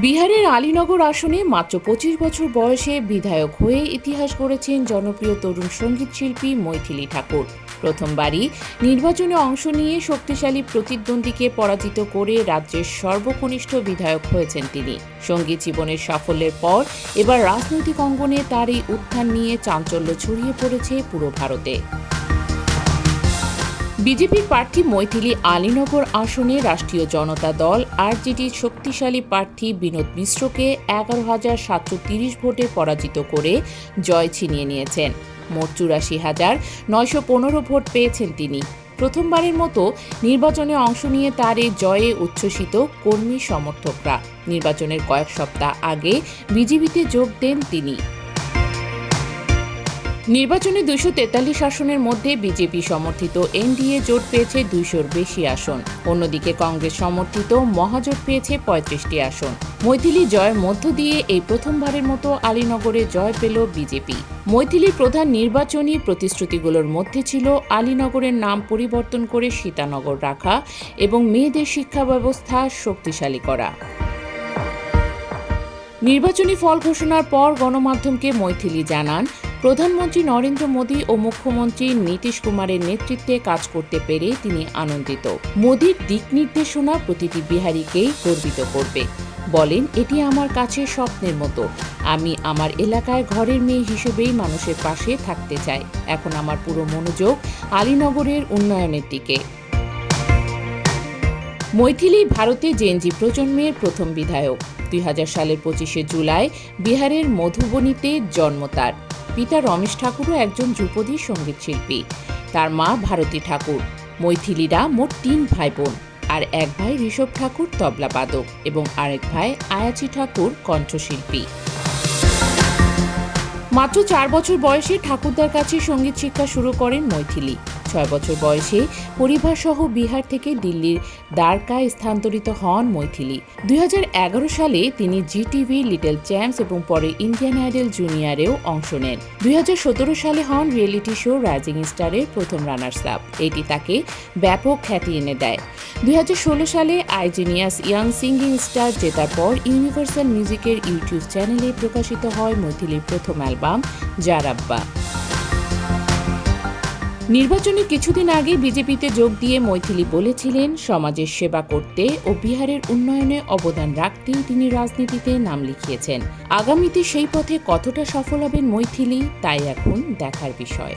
বিহারের আলীনগর আসনে মাত্র ২৫ বছর বয়সে বিধায়ক হয়ে ইতিহাস গড়েছেন জনপ্রিয় তরুণ সঙ্গীত শিল্পী মৈথিলী ঠাকুর। প্রথমবারই নির্বাচনে অংশ নিয়ে শক্তিশালী প্রতিদ্বন্দ্বীকে পরাজিত করে রাজ্যের সর্বকনিষ্ঠ বিধায়ক হয়েছেন তিনি। সঙ্গীত জীবনের সাফল্যের পর এবার রাজনৈতিক অঙ্গনে তার এই উত্থান নিয়ে চাঞ্চল্য ছড়িয়ে পড়েছে পুরো ভারতে। বিজেপির প্রার্থী মৈথিলী আলীনগর আসনে রাষ্ট্রীয় জনতা দল আরজেডির শক্তিশালী প্রার্থী বিনোদ মিশ্রকে ১১,৭৩০ ভোটে পরাজিত করে জয় ছিনিয়ে নিয়েছেন। মোট ৮৪,৯১৫ ভোট পেয়েছেন তিনি। প্রথমবারের মতো নির্বাচনে অংশ নিয়ে তার এই জয়ে উচ্ছ্বসিত কর্মী সমর্থকরা। নির্বাচনের কয়েক সপ্তাহ আগে বিজেপিতে যোগ দেন তিনি। নির্বাচনে ২৪৩ আসনের মধ্যে বিজেপি সমর্থিত এনডিএ জোট পেয়েছে ২০০-র বেশি আসন। অন্যদিকে কংগ্রেস সমর্থিত মহাজোট পেয়েছে ৩৫টি আসন। মৈথিলী জয়ের মধ্য দিয়ে এই প্রথমবারের মতো আলীনগরে জয় পেল বিজেপি। মৈথিলীর প্রধান নির্বাচনী প্রতিশ্রুতিগুলোর মধ্যে ছিল আলীনগরের নাম পরিবর্তন করে সীতানগর রাখা এবং মেয়েদের শিক্ষা ব্যবস্থা শক্তিশালী করা। নির্বাচনী ফল ঘোষণার পর গণমাধ্যমকে মৈথিলী জানান, প্রধানমন্ত্রী নরেন্দ্র মোদী ও মুখ্যমন্ত্রী নীতিশ কুমারের নেতৃত্বে কাজ করতে পেরে তিনি আনন্দিত। মোদীর দিক নির্দেশনা প্রতিটি বিহারীকেই গর্বিত করবে। বলেন, এটি আমার কাছে স্বপ্নের মতো। আমি আমার এলাকায় ঘরের মেয়ে হিসেবেই মানুষের পাশে থাকতে চাই। এখন আমার পুরো মনোযোগ আলীনগরের উন্নয়নের দিকে। মৈথিলী ভারতে জেনজি প্রজন্মের প্রথম বিধায়ক। ২০০০ সালের ২৫শে জুলাই বিহারের মধুবনীতে জন্ম তার। পিতা রমেশ ঠাকুরও একজন ধ্রুপদী সঙ্গীত শিল্পী। তার মা ভারতী ঠাকুর। মৈথিলীরা মোট ৩ ভাই বোন, আর এক ভাই ঋষভ ঠাকুর তবলাবাদক এবং আরেক ভাই আয়াচি ঠাকুর কণ্ঠশিল্পী। মাত্র ৪ বছর বয়সে ঠাকুরদার কাছে সঙ্গীত শিক্ষা শুরু করেন মৈথিলী। ৬ বছর বয়সে পরিবারসহ বিহার থেকে দিল্লির দ্বারকায় স্থানান্তরিত হন মৈথিলী। ২০১১ সালে তিনি জিটিভি লিটল চ্যাম্পস এবং পরে ইন্ডিয়ান আইডল জুনিয়রেও অংশ নেন। ২০১৭ সালে হন রিয়েলিটি শো রাইজিং স্টারের প্রথম রানার্স আপ। এটি তাকে ব্যাপক খ্যাতি এনে দেয়। ২০১৬ সালে আইজিনিয়াস ইয়াং সিঙ্গিং স্টার জেতার পর ইউনিভার্সাল মিউজিকের ইউটিউব চ্যানেলে প্রকাশিত হয় মৈথিলীর প্রথম অ্যালবাম জারাব্বা। নির্বাচনের কিছুদিন আগে বিজেপিতে যোগ দিয়ে মৈথিলী বলেছিলেন, সমাজের সেবা করতে ও বিহারের উন্নয়নে অবদান রাখতেই তিনি রাজনীতিতে নাম লিখিয়েছেন। আগামীতে সেই পথে কতটা সফল হবেন মৈথিলী, তাই এখন দেখার বিষয়।